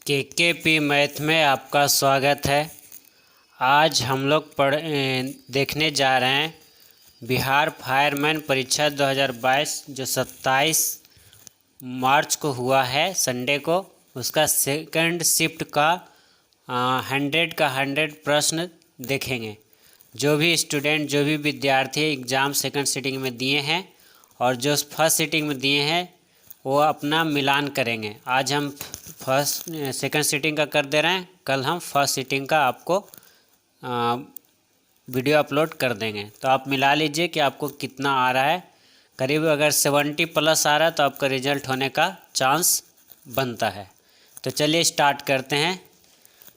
केकेपी math में आपका स्वागत है। आज हम लोग देखने जा रहे हैं बिहार फायरमैन परीक्षा 2022 जो 27 मार्च को हुआ है संडे को, उसका सेकंड शिफ्ट का 100 का 100 प्रश्न देखेंगे। जो भी स्टूडेंट, जो भी विद्यार्थी एग्ज़ाम सेकंड सीटिंग में दिए हैं और जो फर्स्ट सीटिंग में दिए हैं वो अपना मिलान करेंगे। आज हम सेकंड सीटिंग का कर दे रहे हैं, कल हम फर्स्ट सीटिंग का आपको वीडियो अपलोड कर देंगे। तो आप मिला लीजिए कि आपको कितना आ रहा है। करीब अगर 70 प्लस आ रहा है तो आपका रिजल्ट होने का चांस बनता है। तो चलिए स्टार्ट करते हैं।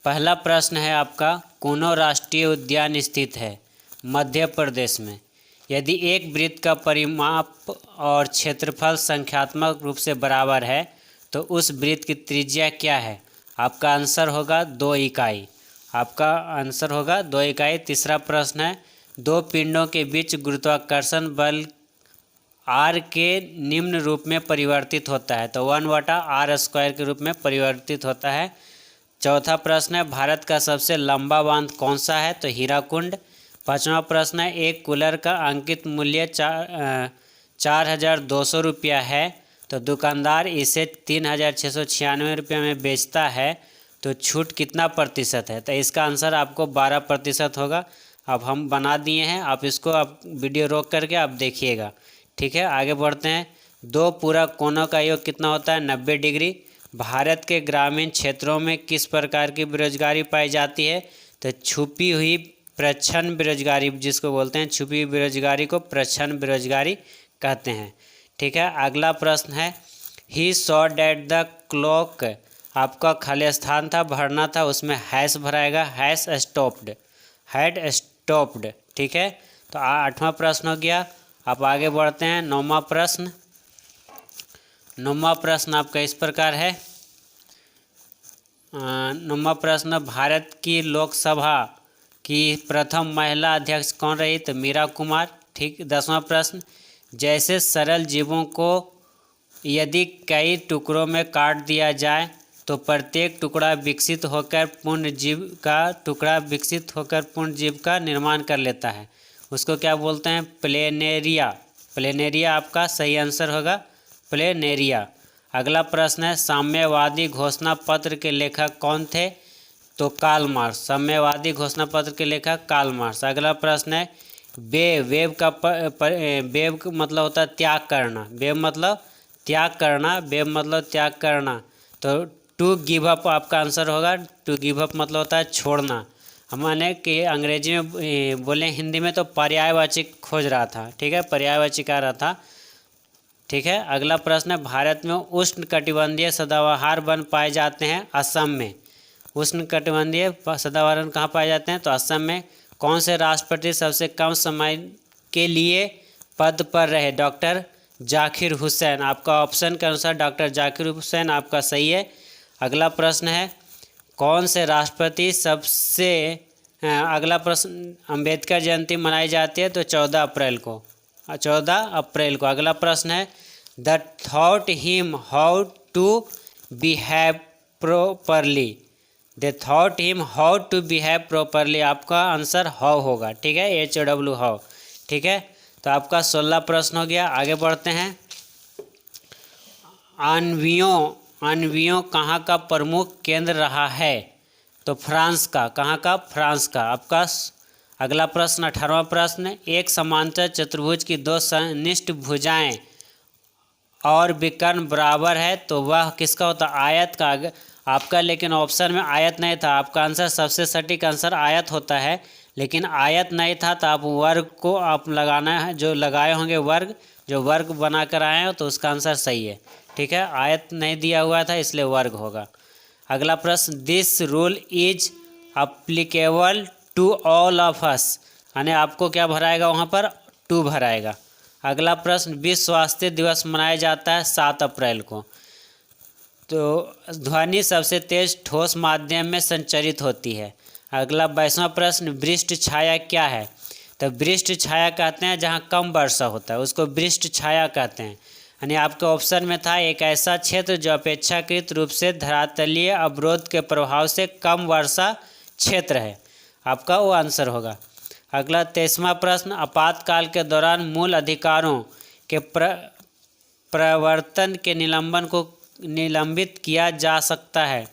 पहला प्रश्न है आपका, कूनो राष्ट्रीय उद्यान स्थित है मध्य प्रदेश में। यदि एक वृत्त का परिमाप और क्षेत्रफल संख्यात्मक रूप से बराबर है तो उस वृत्त की त्रिज्या क्या है? आपका आंसर होगा 2 इकाई। आपका आंसर होगा 2 इकाई। तीसरा प्रश्न है, दो पिंडों के बीच गुरुत्वाकर्षण बल r के निम्न रूप में परिवर्तित होता है तो 1/r² के रूप में परिवर्तित होता है। चौथा प्रश्न है, भारत का सबसे लंबा बांध कौन सा है? तो हीराकुंड। पाँचवा प्रश्न है, एक कूलर का अंकित मूल्य 4,200 रुपया है तो दुकानदार इसे 3,696 रुपये में बेचता है तो छूट कितना प्रतिशत है? तो इसका आंसर आपको 12% होगा। अब हम बना दिए हैं, आप इसको आप वीडियो रोक करके आप देखिएगा। ठीक है, आगे बढ़ते हैं। दो पूरा कोनों का योग कितना होता है? 90 डिग्री। भारत के ग्रामीण क्षेत्रों में किस प्रकार की बेरोजगारी पाई जाती है? तो छुपी हुई प्रच्छन्न बेरोजगारी, जिसको बोलते हैं छुपी हुई बेरोजगारी को प्रच्छन्न बेरोजगारी कहते हैं। ठीक है, अगला प्रश्न है, he saw that the clock. आपका खाली स्थान था, भरना था, उसमें हैश भराएगा, हैश स्टॉप्ड, हैड स्टॉप्ड। ठीक है, तो 8वां प्रश्न हो गया। आप आगे बढ़ते हैं। 9वां प्रश्न। 9वां प्रश्न आपका इस प्रकार है। 9वां प्रश्न, भारत की लोकसभा की प्रथम महिला अध्यक्ष कौन रही? तो मीरा कुमार। ठीक। 10वां प्रश्न, जैसे सरल जीवों को यदि कई टुकड़ों में काट दिया जाए तो प्रत्येक टुकड़ा विकसित होकर पूर्ण जीव का निर्माण कर लेता है, उसको क्या बोलते हैं? प्लेनेरिया। प्लेनेरिया आपका सही आंसर होगा, प्लेनेरिया। अगला प्रश्न है, साम्यवादी घोषणा पत्र के लेखक कौन थे? तो कार्ल मार्क्स। साम्यवादी घोषणा पत्र के लेखक कार्ल मार्क्स। अगला प्रश्न है, वेव का मतलब होता है त्याग करना। वेव मतलब त्याग करना, वेव मतलब त्याग करना। तो टू गिव अप आपका आंसर होगा। टू गिव अप मतलब होता है छोड़ना। हमने कि अंग्रेजी में बोले, हिंदी में तो पर्यायवाची खोज रहा था। ठीक है, पर्यायवाची आ रहा था। ठीक है, अगला प्रश्न है, भारत में उष्णकटिबंधीय सदाबहार वन पाए जाते हैं असम में। उष्णकटिबंधीय सदाबहार वन कहाँ पाए जाते हैं? तो असम में। कौन से राष्ट्रपति सबसे कम समय के लिए पद पर रहे? डॉक्टर जाकिर हुसैन। आपका ऑप्शन के अनुसार डॉक्टर जाकिर हुसैन आपका सही है। अगला प्रश्न है, कौन से राष्ट्रपति अगला प्रश्न, अंबेडकर जयंती मनाई जाती है तो 14 अप्रैल को। 14 अप्रैल को। अगला प्रश्न है, the thought him how to behave properly. They thought him how to behave properly. आपका आंसर हाउ होगा। ठीक है, HW हाउ। ठीक है, तो आपका 16 प्रश्न हो गया। आगे बढ़ते हैं। आणवियों कहाँ का प्रमुख केंद्र रहा है? तो फ्रांस का। कहाँ का? फ्रांस का। आपका अगला प्रश्न 18वां प्रश्न, एक समांतर चतुर्भुज की दो सन्निष्ठ भुजाएं और विकर्ण बराबर है तो वह किसका होता? आयत का। आपका लेकिन ऑप्शन में आयत नहीं था। आपका आंसर सबसे सटीक आंसर आयत होता है, लेकिन आयत नहीं था तो आप वर्ग को आप लगाना है, जो लगाए होंगे वर्ग, जो वर्ग बना कर आए हो तो उसका आंसर सही है। ठीक है, आयत नहीं दिया हुआ था इसलिए वर्ग होगा। अगला प्रश्न, this rule is applicable to all of us. यानी आपको क्या भराएगा वहाँ पर? टू भराएगा। अगला प्रश्न, विश्व स्वास्थ्य दिवस मनाया जाता है 7 अप्रैल को। तो ध्वनि सबसे तेज ठोस माध्यम में संचरित होती है। अगला 22वां प्रश्न, वृष्ट छाया क्या है? तो वृष्ट छाया कहते हैं जहाँ कम वर्षा होता है, उसको वृष्ट छाया कहते हैं। यानी आपके ऑप्शन में था एक ऐसा क्षेत्र जो अपेक्षाकृत रूप से धरातलीय अवरोध के प्रभाव से कम वर्षा क्षेत्र है, आपका वो आंसर होगा। अगला 23वां प्रश्न, आपातकाल के दौरान मूल अधिकारों के प्रवर्तन के निलंबन को निलंबित किया जा सकता है।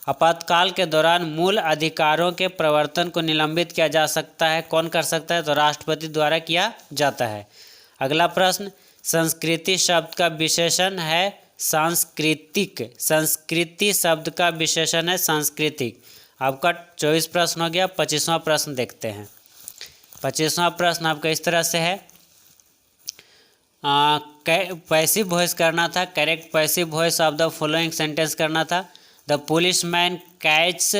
आपातकाल के दौरान मूल अधिकारों के प्रवर्तन को निलंबित किया जा सकता है, कौन कर सकता है? तो राष्ट्रपति द्वारा किया जाता है। अगला प्रश्न, संस्कृति शब्द का विशेषण है सांस्कृतिक। संस्कृति शब्द का विशेषण है सांस्कृतिक। आपका 24 प्रश्न हो गया। 25वां प्रश्न देखते हैं। 25वां प्रश्न आपका इस तरह से है, पैसिव वॉइस करना था, correct passive voice of the following sentence करना था। The police man catch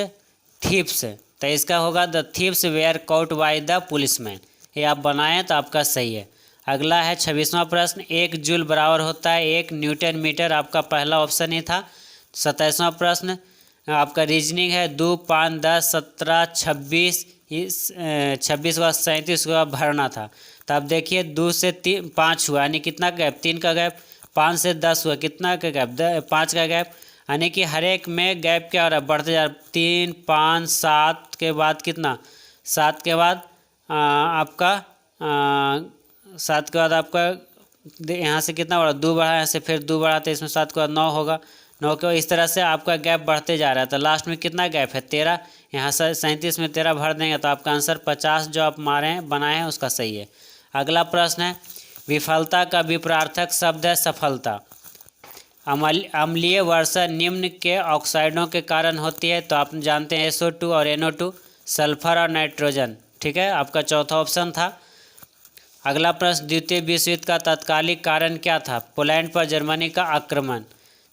thieves, तो इसका होगा the thieves were caught by the police man. ये आप बनाएं तो आपका सही है। अगला है 26वां प्रश्न, 1 जूल बराबर होता है 1 न्यूटन मीटर, आपका पहला ऑप्शन ही था। 27वां प्रश्न आपका रीजनिंग है 2, 5, 10, 17, 26, 26 व 37 का भरना था। तो अब देखिए 2 से 5 हुआ, यानी कितना गैप? 3 का गैप। 5 से 10 हुआ, कितना का गैप? 5 का गैप, यानी कि हर एक में गैप क्या हो रहा है? बढ़ते जा रहा है। 3, 5, 7 के बाद कितना? 7 के बाद आपका 7 के बाद आपका यहाँ से कितना बढ़ा? 2 बढ़ा, यहाँ से फिर 2 बढ़ा, तो इसमें 7 के बाद 9 होगा। 9 के बाद इस तरह से आपका गैप बढ़ते जा रहा है। तो लास्ट में कितना गैप है? 13। यहाँ से 37 में 13 भर देंगे तो आपका आंसर 50 जो आप मारे हैं बनाए हैं उसका सही है। अगला प्रश्न है, विफलता का विपरीतार्थक शब्द है सफलता। अम्लीय वर्षा निम्न के ऑक्साइडों के कारण होती है, तो आप जानते हैं SO2 और NO2, सल्फर और नाइट्रोजन। ठीक है, आपका चौथा ऑप्शन था। अगला प्रश्न, द्वितीय विश्व युद्ध का तात्कालिक कारण क्या था? पोलैंड पर जर्मनी का आक्रमण।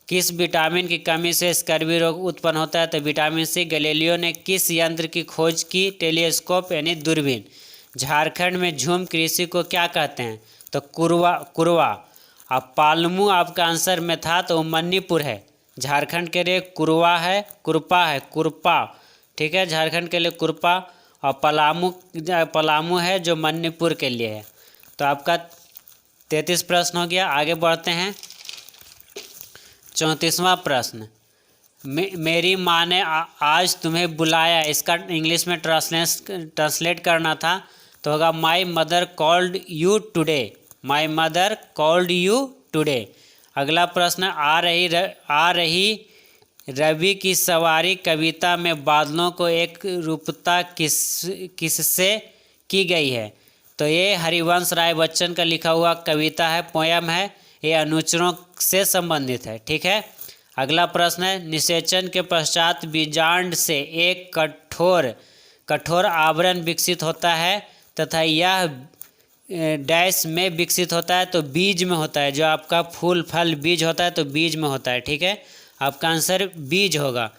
किस विटामिन की कमी से स्कर्वी रोग उत्पन्न होता है? तो विटामिन सी। गैलीलियो ने किस यंत्र की खोज की? टेलीस्कोप यानी दूरबीन। झारखंड में झूम कृषि को क्या कहते हैं? तो कुरवा। अब पालमू आपका आंसर में था, तो मणिपुर है। झारखंड के लिए कुरवा है, कुरपा। ठीक है, झारखंड के लिए कुरपा, और पलामू है जो मणिपुर के लिए है। तो आपका 33 प्रश्न हो गया। आगे बढ़ते हैं। 34वां प्रश्न, मेरी माँ ने आज तुम्हें बुलाया, इसका इंग्लिश में ट्रांसलेट करना था, तो होगा my mother called you today. My mother called you today. अगला प्रश्न, आ रही रवि की सवारी कविता में बादलों को एक रूपता किससे की गई है? तो ये हरिवंश राय बच्चन का लिखा हुआ कविता है, पोयम है, ये अनुचरों से संबंधित है। ठीक है। अगला प्रश्न है, निषेचन के पश्चात बीजांड से एक कठोर आवरण विकसित होता है तथा यह डैश में विकसित होता है, तो बीज में होता है। जो आपका फूल फल बीज होता है तो बीज में होता है। ठीक है, आपका आंसर बीज होगा।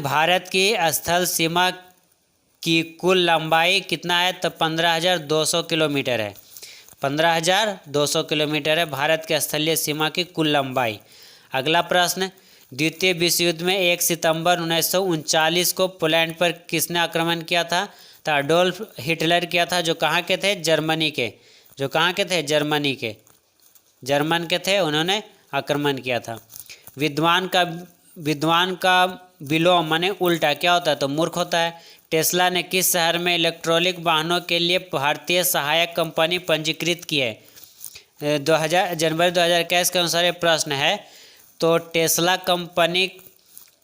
भारत की स्थल सीमा की कुल लंबाई कितना है? तो 15,200 किलोमीटर है। 15,200 किलोमीटर है भारत के स्थलीय सीमा की कुल लंबाई। अगला प्रश्न, द्वितीय विश्व युद्ध में 1 सितंबर 1939 को पोलैंड पर किसने आक्रमण किया था? तो अडोल्फ हिटलर किया था, जो कहाँ के थे? जर्मनी के। जो कहाँ के थे? जर्मनी के। जर्मन के थे, उन्होंने आक्रमण किया था। विद्वान का विलोम माने उल्टा क्या होता है? तो मूर्ख होता है। टेस्ला ने किस शहर में इलेक्ट्रॉनिक वाहनों के लिए भारतीय सहायक कंपनी पंजीकृत की है? जनवरी 2021 के अनुसार ये प्रश्न है। तो टेस्ला कंपनी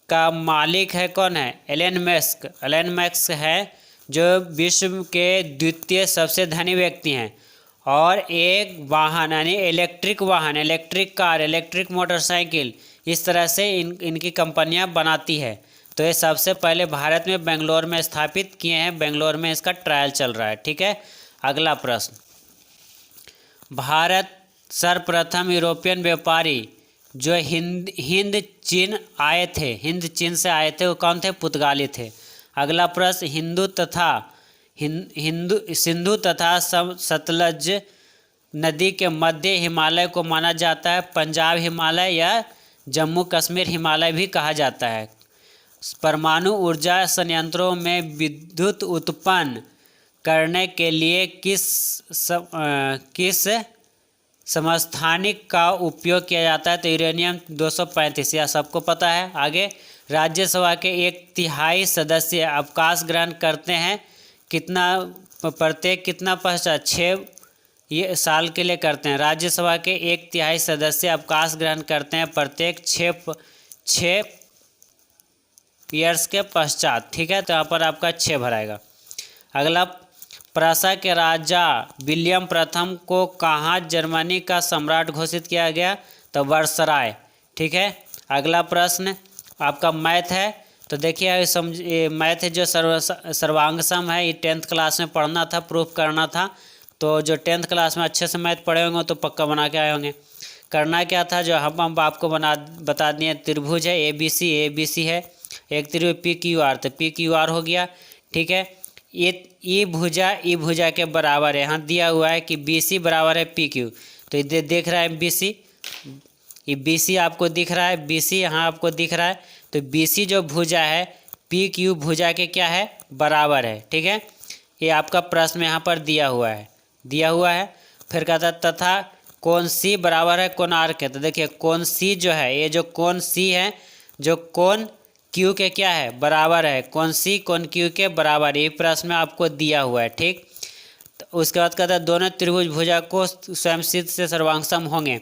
का मालिक है कौन है? Elon Musk. एलन मस्क है जो विश्व के द्वितीय सबसे धनी व्यक्ति हैं। और एक वाहन यानी इलेक्ट्रिक वाहन, इलेक्ट्रिक कार, इलेक्ट्रिक मोटरसाइकिल, इस तरह से इनकी कंपनियां बनाती है। तो ये सबसे पहले भारत में बेंगलोर में स्थापित किए हैं। बेंगलोर में इसका ट्रायल चल रहा है। ठीक है। अगला प्रश्न, भारत सर्वप्रथम यूरोपियन व्यापारी जो हिंद चीन आए थे, हिंद चीन से आए थे, वो कौन थे? पुर्तगाली थे। अगला प्रश्न, सिंधु तथा सतलज नदी के मध्य हिमालय को माना जाता है पंजाब हिमालय या जम्मू कश्मीर हिमालय भी कहा जाता है। परमाणु ऊर्जा संयंत्रों में विद्युत उत्पन्न करने के लिए किस समस्थानिक का उपयोग किया जाता है? तो यूरेनियम 235, यह सबको पता है। आगे, राज्यसभा के 1/3 सदस्य अवकाश ग्रहण करते हैं, कितना प्रत्येक कितना पश्चात 6 ये साल के लिए करते हैं। राज्यसभा के 1/3 सदस्य अवकाश ग्रहण करते हैं प्रत्येक 6 ईयर्स के पश्चात। ठीक है, तो यहाँ पर आपका 6 भराएगा। अगला, प्रशा के राजा विलियम प्रथम को कहाँ जर्मनी का सम्राट घोषित किया गया? तो वर्सराय। ठीक है, अगला प्रश्न आपका मैथ है। तो देखिए ये मैथ है जो सर्वांग सम है, ये 10th क्लास में पढ़ना था, प्रूफ करना था। तो जो 10th क्लास में अच्छे से मैथ पढ़े होंगे तो पक्का बना के आए होंगे। करना क्या था, जो हम आपको बता दिए, त्रिभुज है ABC है, एक त्रिभुज PQR, तो PQR हो गया। ठीक है, ये ई भुजा के बराबर है। यहाँ दिया हुआ है कि BC बराबर है PQ, तो ये देख रहा है BC, ये BC आपको दिख रहा है, BC यहाँ आपको दिख रहा है। तो BC जो भुजा है PQ भुजा के क्या है? बराबर है। ठीक है, ये आपका प्रश्न यहाँ पर दिया हुआ है। फिर कहता है तथा कोण C बराबर है कोण R के। तो देखिए कोण C जो है, ये जो कोण C है जो कोण Q के क्या है? बराबर है। कोण C कोण Q के बराबर, ये प्रश्न में आपको दिया हुआ है। ठीक, तो उसके बाद कहता है दोनों त्रिभुज भुजा को स्वयंसिद्ध से सर्वांग सम होंगे।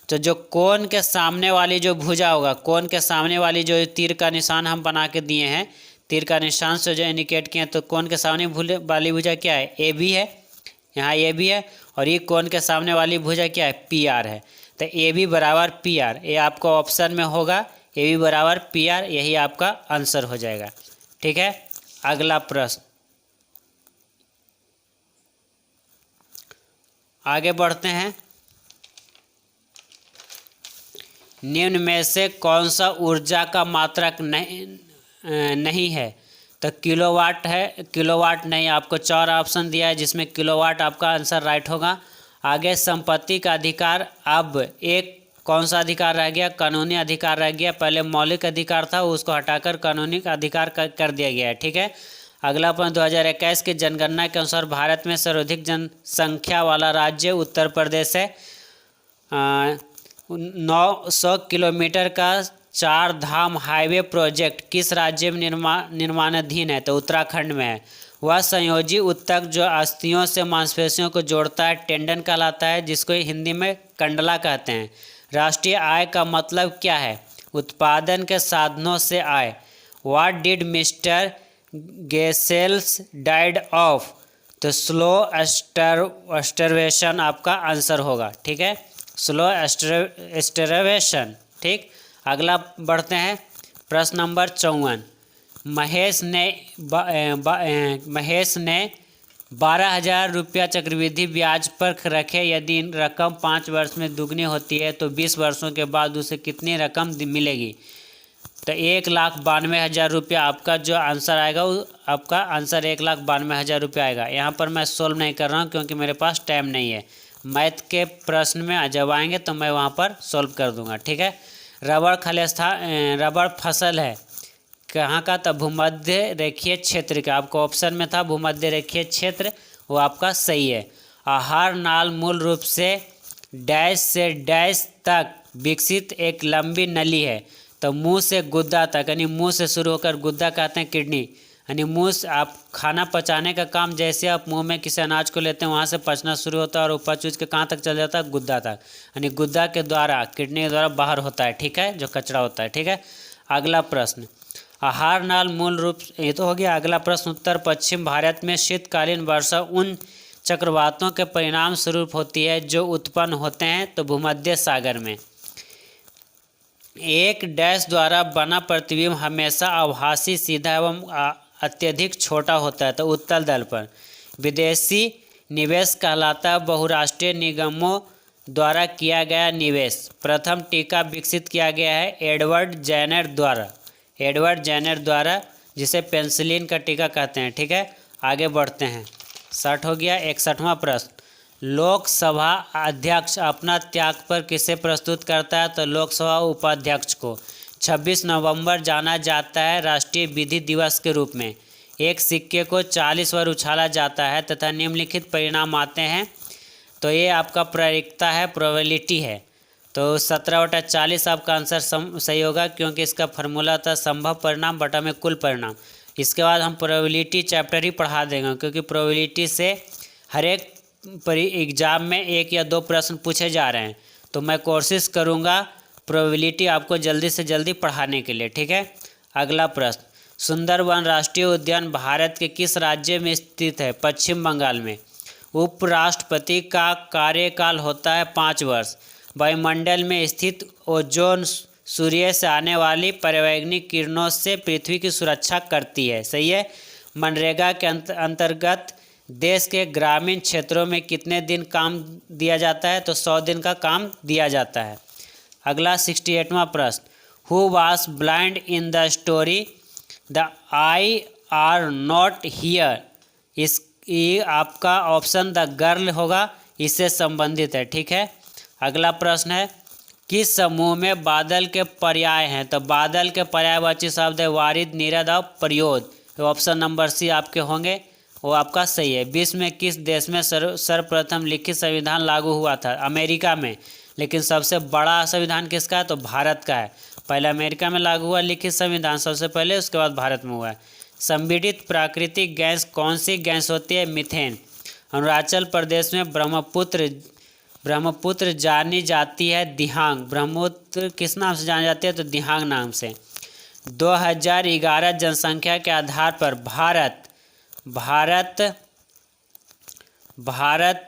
तो जो कोण के सामने वाली जो भुजा होगा, कोण के सामने वाली जो तीर का निशान हम बना के दिए हैं, तीर का निशान से जो इंडिकेट किए हैं, तो कोण के सामने वाली भुजा क्या है? AB है, यहाँ AB है, और ये कोण के सामने वाली भुजा क्या है? PR है। तो AB बराबर PR, ये आपको ऑप्शन में होगा, AB बराबर PR, यही आपका आंसर हो जाएगा। ठीक है, अगला प्रश्न आगे बढ़ते हैं। निम्न में से कौन सा ऊर्जा का मात्रक नहीं है? तो किलोवाट है, किलोवाट नहीं, आपको 4 ऑप्शन दिया है जिसमें किलोवाट आपका आंसर राइट होगा। आगे, संपत्ति का अधिकार, अब एक कौन सा अधिकार रह गया? कानूनी अधिकार रह गया। पहले मौलिक अधिकार था, उसको हटाकर कानूनी अधिकार कर दिया गया है। ठीक है, अगला पॉइंट, 2021 की जनगणना के अनुसार भारत में सर्वाधिक जनसंख्या वाला राज्य उत्तर प्रदेश है। 900 किलोमीटर का 4 धाम हाईवे प्रोजेक्ट किस राज्य में निर्माणाधीन है? तो उत्तराखंड में है। वह संयोजी ऊतक जो अस्थियों से मांसपेशियों को जोड़ता है टेंडन कहलाता है, जिसको हिंदी में कंडला कहते हैं। राष्ट्रीय आय का मतलब क्या है? उत्पादन के साधनों से आय। What did Mister Gessels died of? तो स्लो स्टार्वेशन आपका आंसर होगा। ठीक है, स्लो स्टार्वेशन। ठीक, अगला बढ़ते हैं, प्रश्न नंबर 54। महेश ने 12,000 रुपया चक्रवृद्धि ब्याज पर रखे। यदि रकम 5 वर्ष में दुगनी होती है तो 20 वर्षों के बाद उसे कितनी रकम मिलेगी? तो 1,92,000 रुपया आपका जो आंसर आएगा, आपका आंसर 1,92,000 रुपया आएगा। यहाँ पर मैं सोल्व नहीं कर रहा हूँ क्योंकि मेरे पास टाइम नहीं है। मैथ के प्रश्न में जब आएंगे तो मैं वहाँ पर सोल्व कर दूँगा। ठीक है, रबड़ फसल है कहाँ का? तो भूमध्य रेखीय क्षेत्र का। आपको ऑप्शन में था भूमध्य रेखीय क्षेत्र, वो आपका सही है। आहार नाल मूल रूप से डैश से डैश तक विकसित एक लंबी नली है। तो मुंह से गुद्दा तक, यानी मुंह से शुरू होकर गुद्दा कहते हैं किडनी, यानी मुंह से आप खाना पचाने का काम, जैसे आप मुंह में किसी अनाज को लेते हैं वहाँ से पचना शुरू होता है और ऊपर चूज के कहाँ तक चल जाता है? गुद्दा तक, यानी गुद्दा के द्वारा, किडनी के द्वारा बाहर होता है। ठीक है, जो कचरा होता है। ठीक है, अगला प्रश्न, आहार नाल मूल रूप, ये तो हो गया। अगला प्रश्न, उत्तर पश्चिम भारत में शीतकालीन वर्षा उन चक्रवातों के परिणाम स्वरूप होती है जो उत्पन्न होते हैं तो भूमध्य सागर में। एक डैश द्वारा बना प्रतिबिंब हमेशा आभासी, सीधा एवं अत्यधिक छोटा होता है तो उत्तल दल पर। विदेशी निवेश कहलाता है बहुराष्ट्रीय निगमों द्वारा किया गया निवेश। प्रथम टीका विकसित किया गया है एडवर्ड जेनर द्वारा, जिसे पेंसिलिन का टीका कहते हैं। ठीक है, आगे बढ़ते हैं। 60 हो गया। 61वां प्रश्न, लोकसभा अध्यक्ष अपना त्यागपत्र किसे प्रस्तुत करता है? तो लोकसभा उपाध्यक्ष को। 26 नवंबर जाना जाता है राष्ट्रीय विधि दिवस के रूप में। एक सिक्के को 40 बार उछाला जाता है तथा निम्नलिखित परिणाम आते हैं तो ये आपका प्रायिकता है, प्रोबेबिलिटी है। तो 17/40 आपका आंसर सही होगा, क्योंकि इसका फार्मूला था संभव परिणाम बटा में कुल परिणाम। इसके बाद हम प्रोबेबिलिटी चैप्टर ही पढ़ा देंगे, क्योंकि प्रोबेबिलिटी से हर एक एग्जाम में 1 या 2 प्रश्न पूछे जा रहे हैं। तो मैं कोशिश करूँगा प्रोबेबिलिटी आपको जल्दी से जल्दी पढ़ाने के लिए, ठीक है। अगला प्रश्न, सुंदरवन राष्ट्रीय उद्यान भारत के किस राज्य में स्थित है? पश्चिम बंगाल में। उपराष्ट्रपति का कार्यकाल होता है 5 वर्ष। वायुमंडल में स्थित ओजोन सूर्य से आने वाली परावैंगनिक किरणों से पृथ्वी की सुरक्षा करती है, सही है। मनरेगा के अंतर्गत देश के ग्रामीण क्षेत्रों में कितने दिन काम दिया जाता है? तो 100 दिन का काम दिया जाता है। अगला 68वां प्रश्न, who was blind in the story the I R not here? इस ये आपका ऑप्शन द गर्ल होगा, इससे संबंधित है, ठीक है। अगला प्रश्न है, किस समूह में बादल के पर्याय हैं? तो बादल के पर्यायवाची शब्द है वारिद, नीरद और प्रयोद। तो ऑप्शन नंबर सी आपके होंगे, वो आपका सही है। विश्व में किस देश में सर्वप्रथम लिखित संविधान लागू हुआ था? अमेरिका में। लेकिन सबसे बड़ा संविधान किसका है? तो भारत का है। पहले अमेरिका में लागू हुआ लिखित संविधान सबसे पहले, उसके बाद भारत में हुआ है। संपीड़ित प्राकृतिक गैस कौन सी गैस होती है? मीथेन। अरुणाचल प्रदेश में ब्रह्मपुत्र जानी जाती है दिहांग। ब्रह्मपुत्र किस नाम से जानी जाती है? तो दिहांग नाम से। 2011 जनसंख्या के आधार पर भारत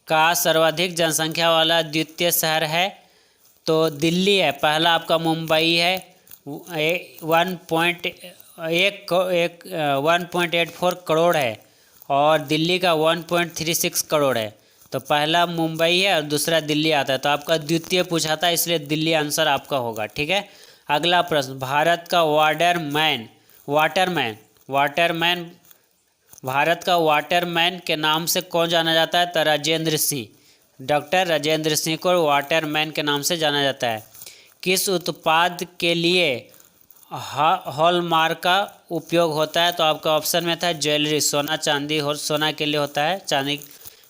का सर्वाधिक जनसंख्या वाला द्वितीय शहर है तो दिल्ली है। पहला आपका मुंबई है, 1.84 करोड़ है, और दिल्ली का 1.36 करोड़ है। तो पहला मुंबई है और दूसरा दिल्ली आता है। तो आपका द्वितीय पूछा था, इसलिए दिल्ली आंसर आपका होगा, ठीक है। अगला प्रश्न, भारत का भारत का वाटरमैन के नाम से कौन जाना जाता है? तो राजेंद्र सिंह। डॉक्टर राजेंद्र सिंह को वाटरमैन के नाम से जाना जाता है। किस उत्पाद के लिए हॉलमार्क का उपयोग होता है? तो आपका ऑप्शन में था ज्वेलरी, सोना चांदी, और सोना के लिए होता है, चांदी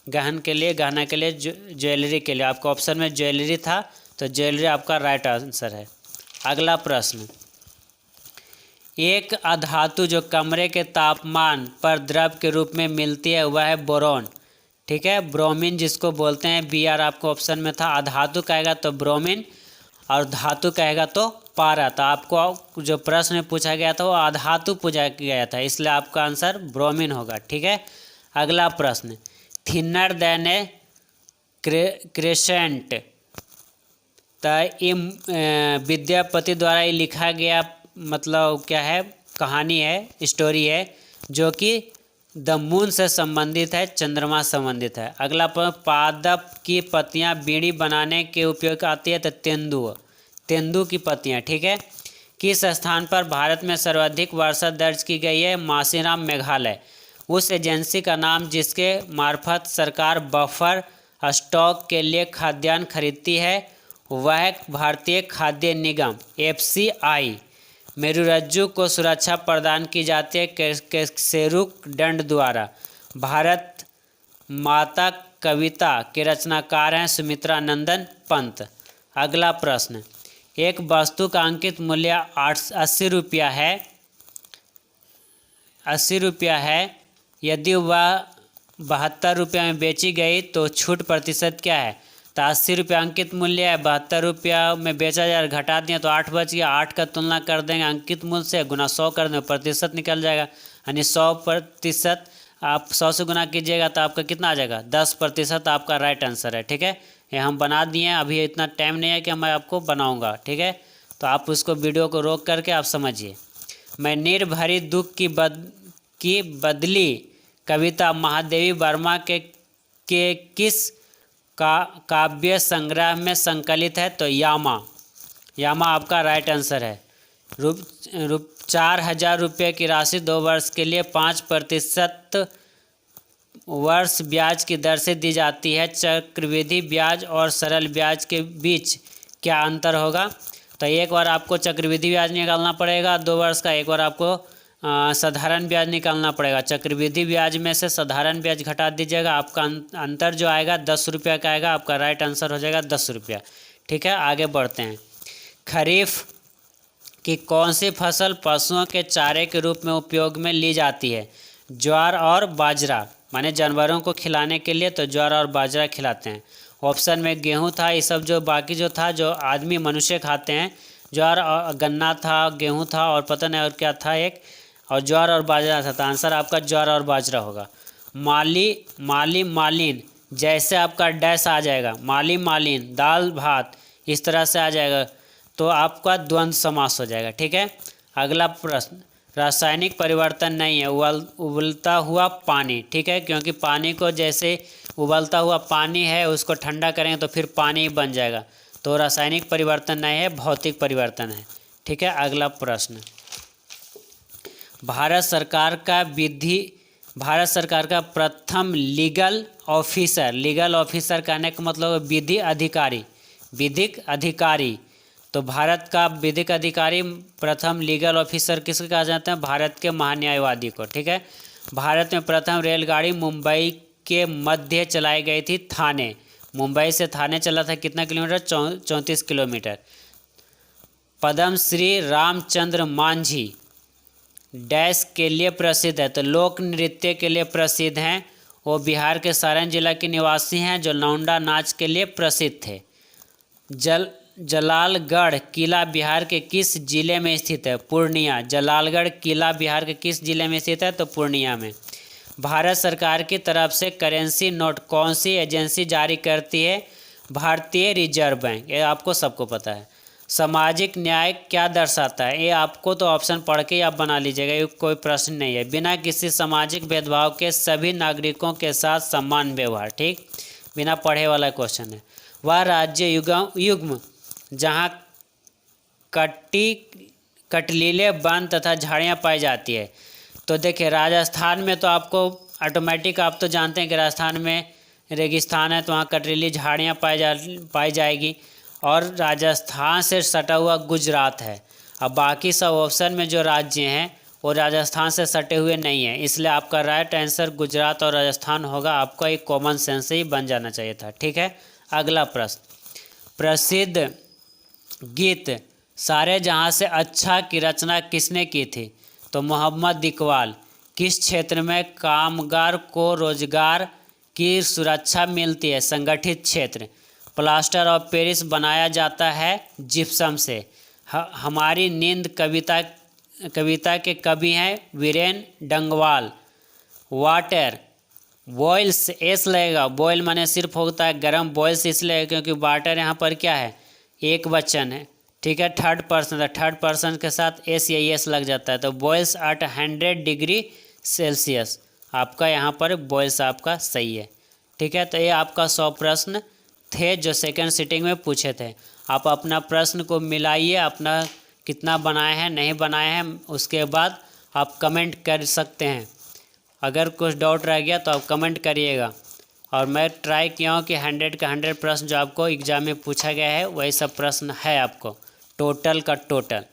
गहना के लिए, ज्वेलरी के लिए। आपका ऑप्शन में ज्वेलरी था, तो ज्वेलरी आपका राइट आंसर है। अगला प्रश्न, एक अधातु जो कमरे के तापमान पर द्रव के रूप में मिलती है वह है बोरोन, ठीक है। ब्रोमीन जिसको बोलते हैं, Br आपको ऑप्शन में था। अधातु कहेगा तो ब्रोमीन, और धातु कहेगा तो पारा। तो आपको जो प्रश्न पूछा गया था वो अधातु पूछा गया था, इसलिए आपका आंसर ब्रोमीन होगा, ठीक है। अगला प्रश्न, थिनर देन ए क्रेसेंट। विद्यापति द्वारा ये लिखा गया मतलब क्या है? कहानी है, स्टोरी है, जो कि द मून से संबंधित है, चंद्रमा संबंधित है। अगला पादप की पत्तियां बीड़ी बनाने के उपयोग आती है, तो तेंदू की पत्तियां, ठीक है। किस स्थान पर भारत में सर्वाधिक वर्षा दर्ज की गई है? मासीराम, मेघालय। उस एजेंसी का नाम जिसके मार्फत सरकार बफर स्टॉक के लिए खाद्यान्न खरीदती है वह भारतीय खाद्य निगम FCI। मेरुरज्जु को सुरक्षा प्रदान की जाती है केसेरुक दंड द्वारा। भारत माता कविता के रचनाकार हैं सुमित्रा नंदन पंत। अगला प्रश्न, एक वस्तु का अंकित मूल्य 80 रुपया है, यदि वह 72 रुपये में बेची गई तो छूट प्रतिशत क्या है? तो 80 रुपये अंकित मूल्य है, 72 रुपया में बेचा जाए, घटा दिए तो 8 बच गया। 8 का तुलना कर देंगे अंकित मूल्य से, गुना 100 कर देंगे, प्रतिशत निकल जाएगा। यानी 100% आप 100 से गुना कीजिएगा तो आपका कितना आ जाएगा? 10% आपका राइट आंसर है, ठीक है। ये हम बना दिए हैं, अभी इतना टाइम नहीं है कि मैं आपको बनाऊँगा, ठीक है। तो आप उसको वीडियो को रोक करके आप समझिए। मैं निर्भरी दुख की बदली कविता महादेवी वर्मा के किस काव्य संग्रह में संकलित है? तो यामा आपका राइट आंसर है। 4,000 रुपये की राशि 2 वर्ष के लिए 5% वर्ष ब्याज की दर से दी जाती है। चक्रवृद्धि ब्याज और सरल ब्याज के बीच क्या अंतर होगा? तो एक बार आपको चक्रवृद्धि ब्याज निकालना पड़ेगा 2 वर्ष का, एक बार आपको साधारण ब्याज निकालना पड़ेगा। चक्रवृद्धि ब्याज में से साधारण ब्याज घटा दीजिएगा, आपका अंतर जो आएगा 10 रुपया का आएगा। आपका राइट आंसर हो जाएगा 10 रुपया। ठीक है, आगे बढ़ते हैं। खरीफ की कौन सी फसल पशुओं के चारे के रूप में उपयोग में ली जाती है? ज्वार और बाजरा, माने जानवरों को खिलाने के लिए तो ज्वार और बाजरा खिलाते हैं। ऑप्शन में गेहूँ था, ये सब जो बाकी जो था जो आदमी मनुष्य खाते हैं, ज्वार और गन्ना था, गेहूँ था और पता नहीं और क्या था एक, और ज्वार और बाजरा था। तो आंसर आपका ज्वार और बाजरा होगा। माली मालिन, जैसे आपका डैश आ जाएगा, माली मालिन, दाल भात, इस तरह से आ जाएगा तो आपका द्वंद्व समास हो जाएगा। ठीक है, अगला प्रश्न। रासायनिक परिवर्तन नहीं है, उबलता हुआ पानी। ठीक है, क्योंकि पानी को जैसे उबलता हुआ पानी है उसको ठंडा करेंगे तो फिर पानी बन जाएगा। तो रासायनिक परिवर्तन नहीं है, भौतिक परिवर्तन है। ठीक है, अगला प्रश्न। भारत सरकार का प्रथम लीगल ऑफिसर कहने का मतलब विधिक अधिकारी। तो भारत का विधिक अधिकारी प्रथम लीगल ऑफिसर किसको कहा जाता है? भारत के महान्यायवादी को। ठीक है, भारत में प्रथम रेलगाड़ी मुंबई के मध्य चलाई गई थी, थाने। मुंबई से थाने चला था, कितना kilometre? 34 kilometre. Padma Shri Ramchandra Manjhi dash के लिए प्रसिद्ध है, तो लोक नृत्य के लिए प्रसिद्ध हैं। वो बिहार के सारण जिला के निवासी हैं जो लौंडा नाच के लिए प्रसिद्ध थे। जलालगढ़ किला बिहार के किस जिले में स्थित है? पूर्णिया। जलालगढ़ किला बिहार के किस जिले में स्थित है? तो पूर्णिया में। भारत सरकार की तरफ से करेंसी नोट कौन सी एजेंसी जारी करती है? भारतीय रिजर्व बैंक। ये आपको सबको पता है। सामाजिक न्याय क्या दर्शाता है? ये आपको तो ऑप्शन पढ़ के आप बना लीजिएगा, ये कोई प्रश्न नहीं है। बिना किसी सामाजिक भेदभाव के सभी नागरिकों के साथ समान व्यवहार। ठीक, बिना पढ़े वाला क्वेश्चन है। वह राज्य युग्म जहाँ कटीले वन तथा झाड़ियाँ पाई जाती है। तो देखिए, राजस्थान में तो आपको ऑटोमेटिक आप तो जानते हैं कि राजस्थान में रेगिस्तान है तो वहाँ कटीली झाड़ियाँ पाई जाएगी। और राजस्थान से सटा हुआ गुजरात है। अब बाकी सब ऑप्शन में जो राज्य हैं वो राजस्थान से सटे हुए नहीं हैं, इसलिए आपका राइट आंसर गुजरात और राजस्थान होगा। आपका एक कॉमन सेंस से ही बन जाना चाहिए था। ठीक है, अगला प्रश्न। प्रसिद्ध गीत सारे जहां से अच्छा की रचना किसने की थी? तो मोहम्मद इकबाल। किस क्षेत्र में कामगार को रोजगार की सुरक्षा मिलती है? संगठित क्षेत्र। प्लास्टर ऑफ पेरिस बनाया जाता है जिप्सम से। हमारी नींद कविता के कवि हैं Viren Dangwal. Water boils, s लगेगा। बॉयल माने सिर्फ होता है गर्म, बॉयल्स इसलिए क्योंकि वाटर यहाँ पर क्या है? एक वचन है। ठीक है, थर्ड पर्सन है, थर्ड पर्सन के साथ एस या एस लग जाता है। तो बॉयल्स एट 100 डिग्री सेल्सियस, आपका यहाँ पर बॉयल्स आपका सही है। ठीक है, तो ये आपका 100 प्रश्न थे जो सेकंड सिटिंग में पूछे थे। आप अपना प्रश्न को मिलाइए, अपना कितना बनाए हैं नहीं बनाए हैं, उसके बाद आप कमेंट कर सकते हैं। अगर कुछ डाउट रह गया तो आप कमेंट करिएगा। और मैं ट्राई किया हूँ कि 100 का 100 प्रश्न जो आपको एग्जाम में पूछा गया है वही सब प्रश्न है आपको टोटल का टोटल।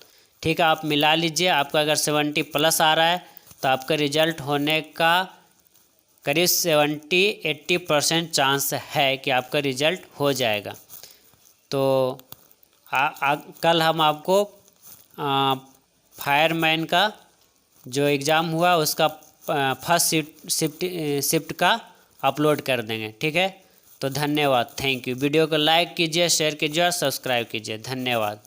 ठीक है, आप मिला लीजिए। आपका अगर 70 प्लस आ रहा है तो आपका रिजल्ट होने का करीब 70-80% चांस है कि आपका रिजल्ट हो जाएगा। तो कल हम आपको फायरमैन का जो एग्ज़ाम हुआ उसका फर्स्ट शिफ्ट का अपलोड कर देंगे। ठीक है, तो धन्यवाद, थैंक यू। वीडियो को लाइक कीजिए, शेयर कीजिए और सब्सक्राइब कीजिए। धन्यवाद।